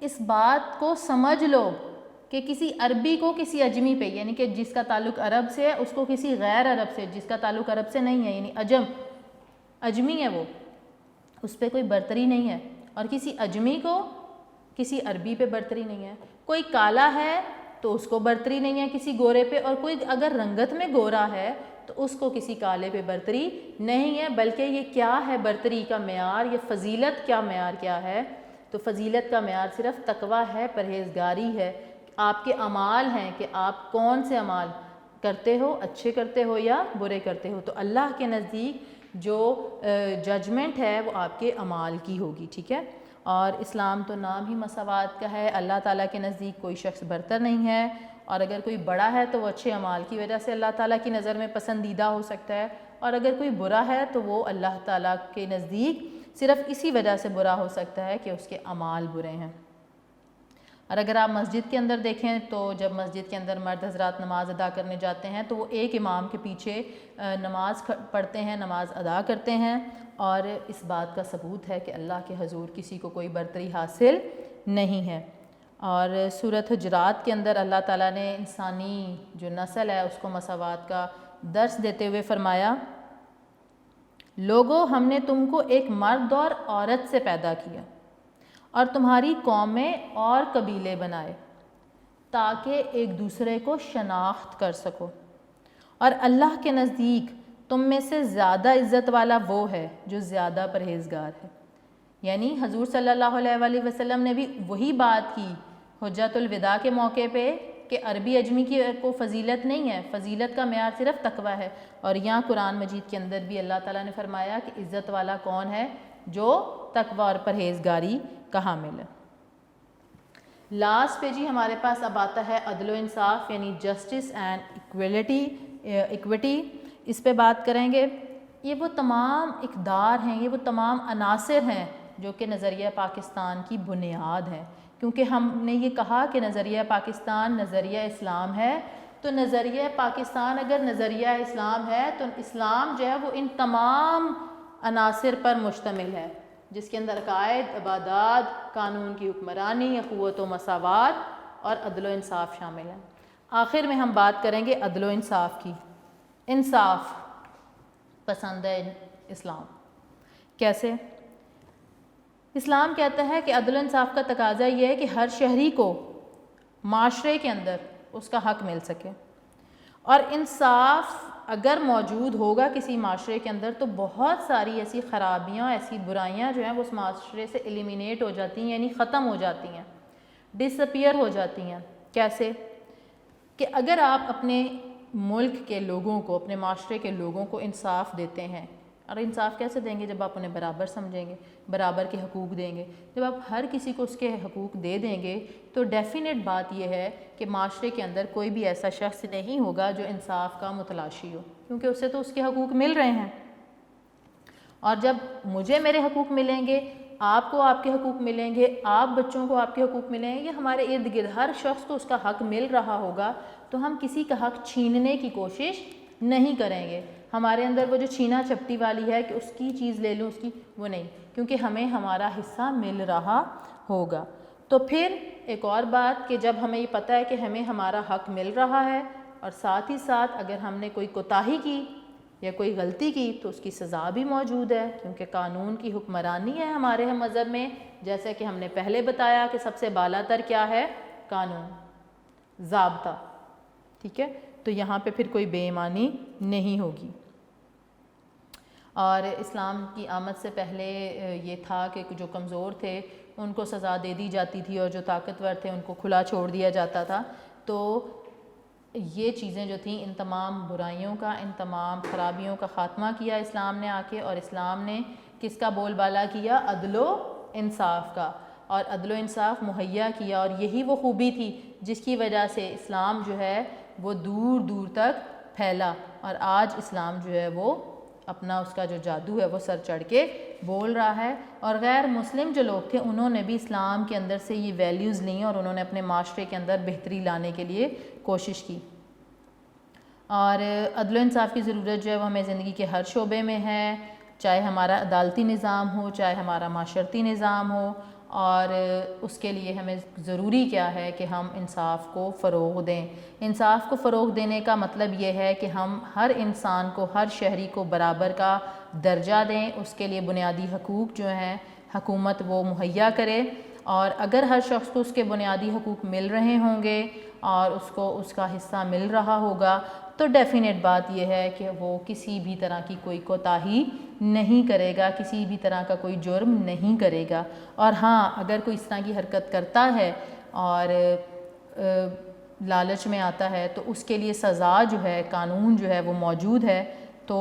اس بات کو سمجھ لو کہ کسی عربی کو کسی اجمی پہ، یعنی کہ جس کا تعلق عرب سے ہے اس کو کسی غیر عرب سے، جس کا تعلق عرب سے نہیں ہے، یعنی اجمی ہے وہ، اس پہ کوئی برتری نہیں ہے، اور کسی اجمی کو کسی عربی پہ برتری نہیں ہے۔ کوئی کالا ہے تو اس کو برتری نہیں ہے کسی گورے پہ، اور کوئی اگر رنگت میں گورا ہے تو اس کو کسی کالے پہ برتری نہیں ہے۔ بلکہ یہ کیا ہے برتری کا معیار، یہ فضیلت کا معیار کیا ہے؟ تو فضیلت کا معیار صرف تقویٰ ہے، پرہیزگاری ہے، آپ کے اعمال ہیں کہ آپ کون سے اعمال کرتے ہو، اچھے کرتے ہو یا برے کرتے ہو۔ تو اللہ کے نزدیک جو ججمنٹ ہے وہ آپ کے اعمال کی ہوگی، ٹھیک ہے۔ اور اسلام تو نام ہی مساوات کا ہے، اللہ تعالیٰ کے نزدیک کوئی شخص برتر نہیں ہے، اور اگر کوئی بڑا ہے تو وہ اچھے اعمال کی وجہ سے اللہ تعالیٰ کی نظر میں پسندیدہ ہو سکتا ہے، اور اگر کوئی برا ہے تو وہ اللہ تعالیٰ کے نزدیک صرف اسی وجہ سے برا ہو سکتا ہے کہ اس کے اعمال برے ہیں۔ اور اگر آپ مسجد کے اندر دیکھیں تو جب مسجد کے اندر مرد حضرات نماز ادا کرنے جاتے ہیں تو وہ ایک امام کے پیچھے نماز پڑھتے ہیں، نماز ادا کرتے ہیں، اور اس بات کا ثبوت ہے کہ اللہ کے حضور کسی کو کوئی برتری حاصل نہیں ہے۔ اور سورۃ حجرات کے اندر اللہ تعالیٰ نے انسانی جو نسل ہے اس کو مساوات کا درس دیتے ہوئے فرمایا، لوگو ہم نے تم کو ایک مرد اور عورت سے پیدا کیا اور تمہاری قومیں اور قبیلے بنائے تاکہ ایک دوسرے کو شناخت کر سکو، اور اللہ کے نزدیک تم میں سے زیادہ عزت والا وہ ہے جو زیادہ پرہیزگار ہے۔ یعنی حضور صلی اللہ علیہ وآلہ وسلم نے بھی وہی بات کی حجۃ الوداع کے موقع پہ کہ عربی عجمی کی کو فضیلت نہیں ہے، فضیلت کا معیار صرف تقوی ہے، اور یہاں قرآن مجید کے اندر بھی اللہ تعالیٰ نے فرمایا کہ عزت والا کون ہے؟ جو تقوی اور پرہیزگاری کا حامل ہے۔ لاسٹ پہ جی ہمارے پاس اب آتا ہے عدل و انصاف، یعنی جسٹس اینڈ ایکویٹی، اس پہ بات کریں گے۔ یہ وہ تمام اقدار ہیں، یہ وہ تمام عناصر ہیں جو کہ نظریہ پاکستان کی بنیاد ہیں، کیونکہ ہم نے یہ کہا کہ نظریہ پاکستان نظریہ اسلام ہے، تو نظریہ پاکستان اگر نظریہ اسلام ہے تو اسلام جو ہے وہ ان تمام عناصر پر مشتمل ہے، جس کے اندر عقائد، عبادات، قانون کی حکمرانی، اخوت و مساوات اور عدل و انصاف شامل ہیں۔ آخر میں ہم بات کریں گے عدل و انصاف کی۔ انصاف پسند ہے اسلام، کیسے؟ اسلام کہتا ہے کہ عدل و انصاف کا تقاضا یہ ہے کہ ہر شہری کو معاشرے کے اندر اس کا حق مل سکے، اور انصاف اگر موجود ہوگا کسی معاشرے کے اندر تو بہت ساری ایسی خرابیاں، ایسی برائیاں جو ہیں وہ اس معاشرے سے ایلیمینیٹ ہو جاتی ہیں، یعنی ختم ہو جاتی ہیں، ڈس اپیئر ہو جاتی ہیں۔ کیسے؟ کہ اگر آپ اپنے ملک کے لوگوں کو، اپنے معاشرے کے لوگوں کو انصاف دیتے ہیں، اور انصاف کیسے دیں گے؟ جب آپ انہیں برابر سمجھیں گے، برابر کے حقوق دیں گے۔ جب آپ ہر کسی کو اس کے حقوق دے دیں گے تو ڈیفینیٹ بات یہ ہے کہ معاشرے کے اندر کوئی بھی ایسا شخص نہیں ہوگا جو انصاف کا متلاشی ہو، کیونکہ اسے تو اس کے حقوق مل رہے ہیں۔ اور جب مجھے میرے حقوق ملیں گے، آپ کو آپ کے حقوق ملیں گے، آپ بچوں کو آپ کے حقوق ملیں گے، یہ ہمارے ارد گرد ہر شخص کو اس کا حق مل رہا ہوگا، تو ہم کسی کا حق چھیننے کی کوشش نہیں کریں گے۔ ہمارے اندر وہ جو چھینا چپٹی والی ہے کہ اس کی چیز لے لوں، اس کی، وہ نہیں، کیونکہ ہمیں ہمارا حصہ مل رہا ہوگا۔ تو پھر ایک اور بات کہ جب ہمیں یہ پتہ ہے کہ ہمیں ہمارا حق مل رہا ہے، اور ساتھ ہی ساتھ اگر ہم نے کوئی کوتاہی کی یا کوئی غلطی کی تو اس کی سزا بھی موجود ہے، کیونکہ قانون کی حکمرانی ہے ہمارے مذہب میں، جیسے کہ ہم نے پہلے بتایا کہ سب سے بالا تر کیا ہے؟ قانون، ضابطہ، ٹھیک ہے؟ تو یہاں پہ پھر کوئی بے ایمانی نہیں ہوگی۔ اور اسلام کی آمد سے پہلے یہ تھا کہ جو کمزور تھے ان کو سزا دے دی جاتی تھی، اور جو طاقتور تھے ان کو کھلا چھوڑ دیا جاتا تھا۔ تو یہ چیزیں جو تھیں، ان تمام برائیوں کا، ان تمام خرابیوں کا خاتمہ کیا اسلام نے آ کے، اور اسلام نے کس کا بول بالا کیا؟ عدل و انصاف کا، اور عدل و انصاف مہیا کیا، اور یہی وہ خوبی تھی جس کی وجہ سے اسلام جو ہے وہ دور دور تک پھیلا، اور آج اسلام جو ہے وہ اپنا اس کا جو جادو ہے وہ سر چڑھ کے بول رہا ہے، اور غیر مسلم جو لوگ تھے انہوں نے بھی اسلام کے اندر سے یہ ویلیوز لیں اور انہوں نے اپنے معاشرے کے اندر بہتری لانے کے لیے کوشش کی۔ اور عدل و انصاف کی ضرورت جو ہے وہ ہمیں زندگی کے ہر شعبے میں ہے، چاہے ہمارا عدالتی نظام ہو، چاہے ہمارا معاشرتی نظام ہو، اور اس کے لیے ہمیں ضروری کیا ہے کہ ہم انصاف کو فروغ دیں۔ انصاف کو فروغ دینے کا مطلب یہ ہے کہ ہم ہر انسان کو، ہر شہری کو برابر کا درجہ دیں، اس کے لیے بنیادی حقوق جو ہیں حکومت وہ مہیا کرے، اور اگر ہر شخص کو اس کے بنیادی حقوق مل رہے ہوں گے اور اس کو اس کا حصہ مل رہا ہوگا تو ڈیفینیٹ بات یہ ہے کہ وہ کسی بھی طرح کی کوئی کوتاہی نہیں کرے گا، کسی بھی طرح کا کوئی جرم نہیں کرے گا۔ اور ہاں، اگر کوئی اس طرح کی حرکت کرتا ہے اور لالچ میں آتا ہے تو اس کے لیے سزا جو ہے، قانون جو ہے وہ موجود ہے، تو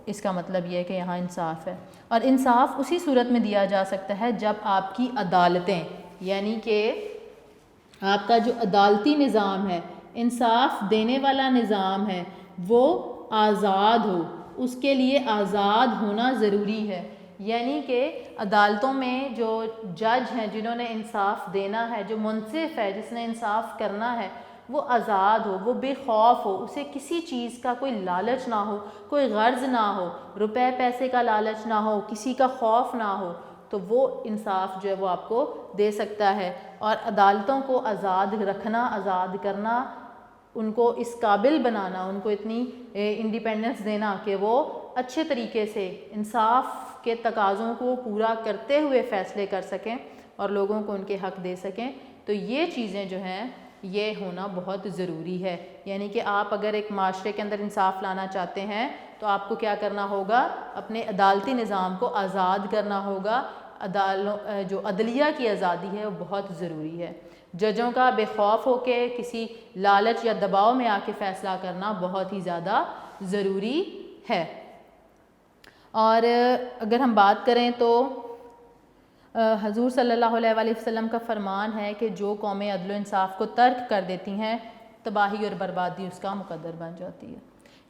اس کا مطلب یہ ہے کہ یہاں انصاف ہے۔ اور انصاف اسی صورت میں دیا جا سکتا ہے جب آپ کی عدالتیں، یعنی کہ آپ کا جو عدالتی نظام ہے، انصاف دینے والا نظام ہے، وہ آزاد ہو، اس کے لیے آزاد ہونا ضروری ہے۔ یعنی کہ عدالتوں میں جو جج ہیں جنہوں نے انصاف دینا ہے، جو منصف ہے جس نے انصاف کرنا ہے، وہ آزاد ہو، وہ بے خوف ہو، اسے کسی چیز کا کوئی لالچ نہ ہو، کوئی غرض نہ ہو، روپے پیسے کا لالچ نہ ہو، کسی کا خوف نہ ہو، تو وہ انصاف جو ہے وہ آپ کو دے سکتا ہے. اور عدالتوں کو آزاد رکھنا, آزاد کرنا, ان کو اس قابل بنانا, ان کو اتنی انڈیپینڈنس دینا کہ وہ اچھے طریقے سے انصاف کے تقاضوں کو پورا کرتے ہوئے فیصلے کر سکیں اور لوگوں کو ان کے حق دے سکیں. تو یہ چیزیں جو ہیں یہ ہونا بہت ضروری ہے. یعنی کہ آپ اگر ایک معاشرے کے اندر انصاف لانا چاہتے ہیں تو آپ کو کیا کرنا ہوگا, اپنے عدالتی نظام کو آزاد کرنا ہوگا. جو عدلیہ کی آزادی ہے وہ بہت ضروری ہے. ججوں کا بے خوف ہو کے کسی لالچ یا دباؤ میں آ کے فیصلہ کرنا بہت ہی زیادہ ضروری ہے. اور اگر ہم بات کریں تو حضور صلی اللہ علیہ وآلہ وسلم کا فرمان ہے کہ جو قومیں عدل و انصاف کو ترک کر دیتی ہیں تباہی اور بربادی اس کا مقدر بن جاتی ہے.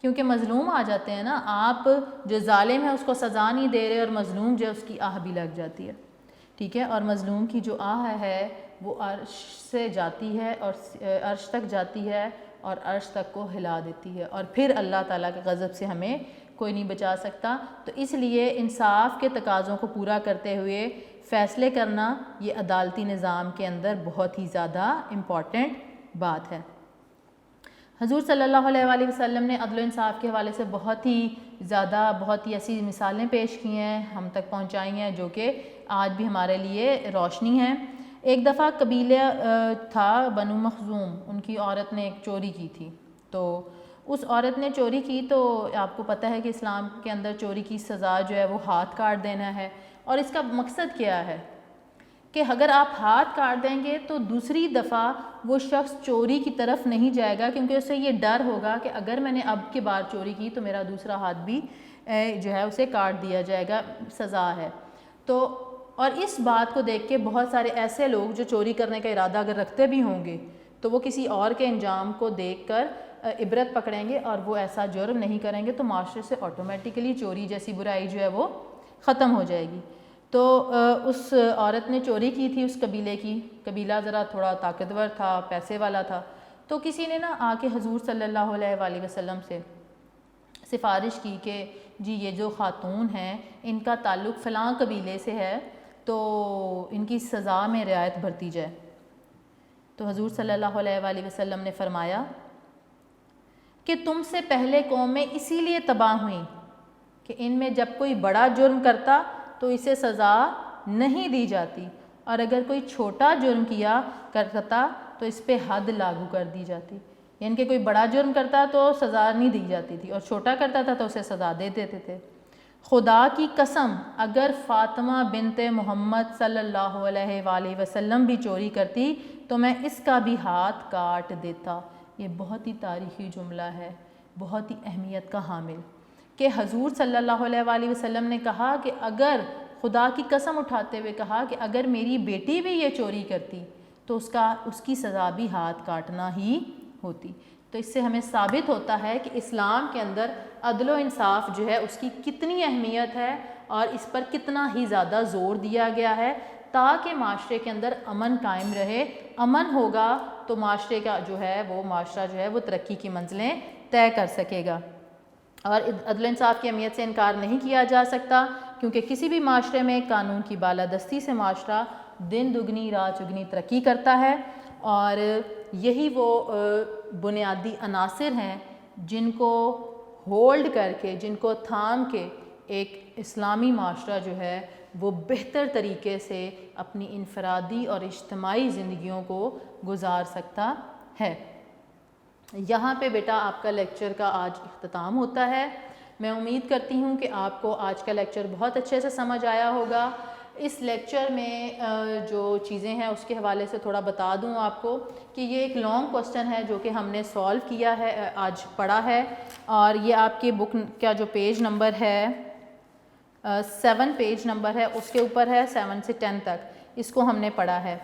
کیونکہ مظلوم آ جاتے ہیں نا, آپ جو ظالم ہے اس کو سزا نہیں دے رہے اور مظلوم جو ہے اس کی آہ بھی لگ جاتی ہے. ٹھیک ہے, اور مظلوم کی جو آہ ہے وہ عرش سے جاتی ہے اور عرش تک جاتی ہے اور عرش تک کو ہلا دیتی ہے, اور پھر اللہ تعالیٰ کے غضب سے ہمیں کوئی نہیں بچا سکتا. تو اس لیے انصاف کے تقاضوں کو پورا کرتے ہوئے فیصلے کرنا یہ عدالتی نظام کے اندر بہت ہی زیادہ امپورٹنٹ بات ہے. حضور صلی اللہ علیہ وآلہ وسلم نے عدل و انصاف کے حوالے سے بہت ہی ایسی مثالیں پیش کی ہیں, ہم تک پہنچائی ہیں, جو کہ آج بھی ہمارے لیے روشنی ہیں. ایک دفعہ قبیلہ تھا بنو مخزوم, ان کی عورت نے ایک چوری کی تھی. تو اس عورت نے چوری کی تو آپ کو پتہ ہے کہ اسلام کے اندر چوری کی سزا جو ہے وہ ہاتھ کاٹ دینا ہے. اور اس کا مقصد کیا ہے کہ اگر آپ ہاتھ کاٹ دیں گے تو دوسری دفعہ وہ شخص چوری کی طرف نہیں جائے گا, کیونکہ اسے یہ ڈر ہوگا کہ اگر میں نے اب کی بار چوری کی تو میرا دوسرا ہاتھ بھی جو ہے اسے کاٹ دیا جائے گا, سزا ہے. تو اور اس بات کو دیکھ کے بہت سارے ایسے لوگ جو چوری کرنے کا ارادہ اگر رکھتے بھی ہوں گے تو وہ کسی اور کے انجام کو دیکھ کر عبرت پکڑیں گے اور وہ ایسا جرم نہیں کریں گے, تو معاشرے سے آٹومیٹیکلی چوری جیسی برائی جو ہے وہ ختم ہو جائے گی. تو اس عورت نے چوری کی تھی اس قبیلے کی, قبیلہ ذرا تھوڑا طاقتور تھا, پیسے والا تھا. تو کسی نے نا آ کے حضور صلی اللہ علیہ وآلہ وسلم سے سفارش کی کہ جی یہ جو خاتون ہیں ان کا تعلق فلاں قبیلے سے ہے, تو ان کی سزا میں رعایت برتی جائے. تو حضور صلی اللہ علیہ وآلہ وسلم نے فرمایا کہ تم سے پہلے قومیں اسی لیے تباہ ہوئیں کہ ان میں جب کوئی بڑا جرم کرتا تو اسے سزا نہیں دی جاتی, اور اگر کوئی چھوٹا جرم کیا کرتا تو اس پہ حد لاگو کر دی جاتی. یعنی کہ کوئی بڑا جرم کرتا تو سزا نہیں دی جاتی تھی, اور چھوٹا کرتا تھا تو اسے سزا دے دیتے تھے. خدا کی قسم اگر فاطمہ بنت محمد صلی اللہ علیہ وآلہ وسلم بھی چوری کرتی تو میں اس کا بھی ہاتھ کاٹ دیتا. یہ بہت ہی تاریخی جملہ ہے, بہت ہی اہمیت کا حامل, کہ حضور صلی اللہ علیہ وآلہ وسلم نے کہا کہ اگر خدا کی قسم اٹھاتے ہوئے کہا کہ اگر میری بیٹی بھی یہ چوری کرتی تو اس کی سزا بھی ہاتھ کاٹنا ہی ہوتی. تو اس سے ہمیں ثابت ہوتا ہے کہ اسلام کے اندر عدل و انصاف جو ہے اس کی کتنی اہمیت ہے اور اس پر کتنا ہی زیادہ زور دیا گیا ہے تاکہ معاشرے کے اندر امن قائم رہے. امن ہوگا تو معاشرے کا جو ہے وہ معاشرہ جو ہے وہ ترقی کی منزلیں طے کر سکے گا. اور عدل انصاف کی اہمیت سے انکار نہیں کیا جا سکتا, کیونکہ کسی بھی معاشرے میں قانون کی بالادستی سے معاشرہ دن دگنی رات چگنی ترقی کرتا ہے. اور یہی وہ بنیادی عناصر ہیں جن کو ہولڈ کر کے, جن کو تھام کے ایک اسلامی معاشرہ جو ہے وہ بہتر طریقے سے اپنی انفرادی اور اجتماعی زندگیوں کو گزار سکتا ہے. یہاں پہ بیٹا آپ کا لیکچر کا آج اختتام ہوتا ہے. میں امید کرتی ہوں کہ آپ کو آج کا لیکچر بہت اچھے سے سمجھ آیا ہوگا. اس لیکچر میں جو چیزیں ہیں اس کے حوالے سے تھوڑا بتا دوں آپ کو کہ یہ ایک لانگ کوسچن ہے جو کہ ہم نے سولو کیا ہے, آج پڑھا ہے, اور یہ آپ کے بک کا جو پیج نمبر ہے 7 پیج نمبر ہے اس کے اوپر ہے 7 سے 10 تک, اس کو ہم نے پڑھا ہے.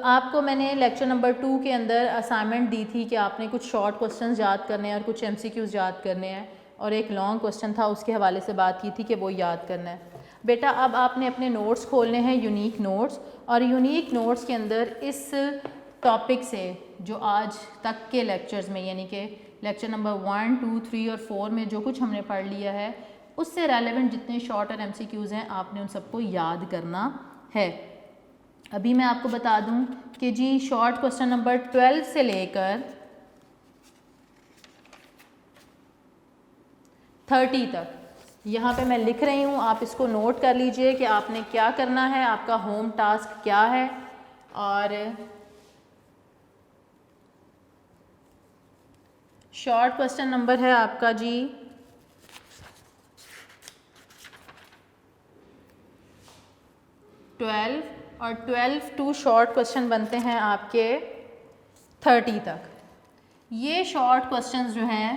آپ کو میں نے لیکچر نمبر 2 کے اندر اسائنمنٹ دی تھی کہ آپ نے کچھ شارٹ کوسچنز یاد کرنے ہیں اور کچھ MCQs یاد کرنے ہیں, اور ایک لانگ کوسچن تھا اس کے حوالے سے بات کی تھی کہ وہ یاد کرنا ہے. بیٹا اب آپ نے اپنے نوٹس کھولنے ہیں, یونیک نوٹس, اور یونیک نوٹس کے اندر اس ٹاپک سے جو آج تک کے لیکچرز میں یعنی کہ لیکچر نمبر 1, 2, 3 اور 4 میں جو کچھ ہم نے پڑھ لیا ہے اس سے ریلیونٹ جتنے شارٹ اور MCQs ہیں آپ نے ان سب کو یاد کرنا ہے. ابھی میں آپ کو بتا دوں کہ جی شارٹ کوسچن نمبر 12 سے لے کر 30 تک یہاں پہ میں لکھ رہی ہوں, آپ اس کو نوٹ کر لیجئے کہ آپ نے کیا کرنا ہے, آپ کا ہوم ٹاسک کیا ہے. اور شارٹ کوسچن نمبر ہے آپ کا جی 12 اور 12 ٹو شارٹ کوسچن بنتے ہیں آپ کے 30 تک. یہ شارٹ کوسچنز جو ہیں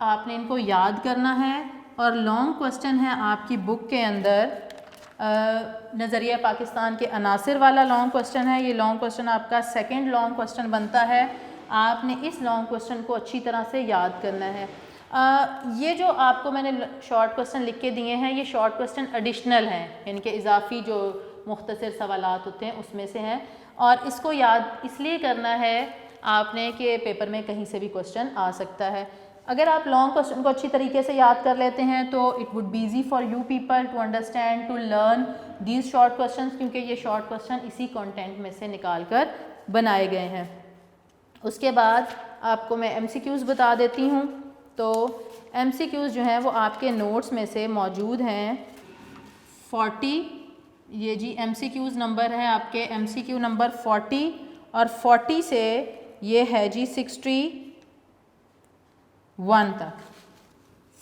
آپ نے ان کو یاد کرنا ہے, اور لانگ کوسچن ہے آپ کی بک کے اندر نظریہ پاکستان کے عناصر والا لانگ کوسچن ہے. یہ لانگ کوسچن آپ کا سیکنڈ لانگ کوسچن بنتا ہے. آپ نے اس لانگ کوسچن کو اچھی طرح سے یاد کرنا ہے. یہ جو آپ کو میں نے شارٹ کوسچن لکھ کے دیے ہیں یہ شارٹ کوسچن ایڈیشنل ہیں, یعنی کہ اضافی جو مختصر سوالات ہوتے ہیں اس میں سے ہیں, اور اس کو یاد اس لیے کرنا ہے آپ نے کہ پیپر میں کہیں سے بھی کوسچن آ سکتا ہے. اگر آپ لانگ کوسچن کو اچھی طریقے سے یاد کر لیتے ہیں تو it would be easy for you people to understand to learn these short questions, کیونکہ یہ شارٹ کوسچن اسی کانٹینٹ میں سے نکال کر بنائے گئے ہیں. اس کے بعد آپ کو میں MCQs بتا دیتی ہوں. تو MCQs جو ہیں وہ آپ کے نوٹس میں سے موجود ہیں 40. یہ جی MCQs نمبر ہے آپ کے MCQ نمبر 40, اور 40 سے یہ ہے جی 61 تک,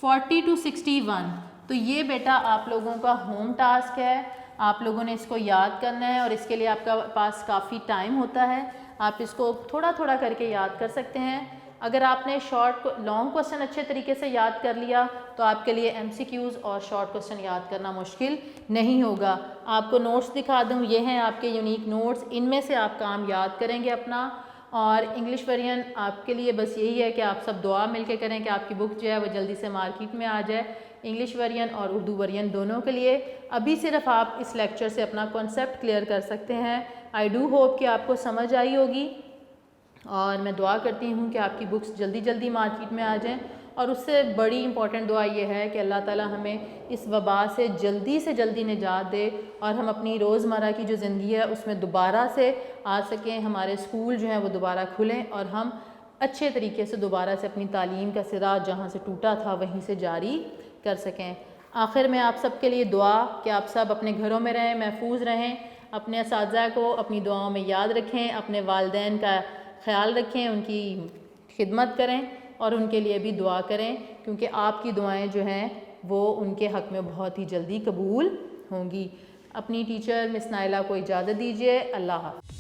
40 to 61. تو یہ بیٹا آپ لوگوں کا ہوم ٹاسک ہے, آپ لوگوں نے اس کو یاد کرنا ہے, اور اس کے لیے آپ کا پاس کافی ٹائم ہوتا ہے. آپ اس کو تھوڑا تھوڑا کر کے یاد کر سکتے ہیں. اگر آپ نے لانگ کوسچن اچھے طریقے سے یاد کر لیا تو آپ کے لیے MCQs اور شارٹ کوسچن یاد کرنا مشکل نہیں ہوگا. آپ کو نوٹس دکھا دوں, یہ ہیں آپ کے یونیک نوٹس, ان میں سے آپ کام یاد کریں گے اپنا. اور انگلش ورژن آپ کے لیے بس یہی ہے کہ آپ سب دعا مل کے کریں کہ آپ کی بک جو ہے وہ جلدی سے مارکیٹ میں آ جائے, انگلش ورژن اور اردو ورژن دونوں کے لیے. ابھی صرف آپ اس لیکچر سے اپنا کانسیپٹ کلیئر کر سکتے ہیں. آئی ڈو ہوپ کہ آپ کو سمجھ آئی ہوگی, اور میں دعا کرتی ہوں کہ آپ کی بکس جلدی جلدی مارکیٹ میں آ جائیں. اور اس سے بڑی امپورٹنٹ دعا یہ ہے کہ اللہ تعالیٰ ہمیں اس وبا سے جلدی نجات دے, اور ہم اپنی روزمرہ کی جو زندگی ہے اس میں دوبارہ سے آ سکیں, ہمارے اسکول جو ہیں وہ دوبارہ کھلیں, اور ہم اچھے طریقے سے دوبارہ سے اپنی تعلیم کا سرا جہاں سے ٹوٹا تھا وہیں سے جاری کر سکیں. آخر میں آپ سب کے لیے دعا کہ آپ سب اپنے گھروں میں رہیں, محفوظ رہیں, اپنے اساتذہ کو اپنی دعاؤں میں یاد رکھیں, اپنے والدین کا خیال رکھیں, ان کی خدمت کریں, اور ان کے لیے بھی دعا کریں, کیونکہ آپ کی دعائیں جو ہیں وہ ان کے حق میں بہت ہی جلدی قبول ہوں گی. اپنی ٹیچر مس نائلہ کو اجازت دیجیے. اللہ حافظ.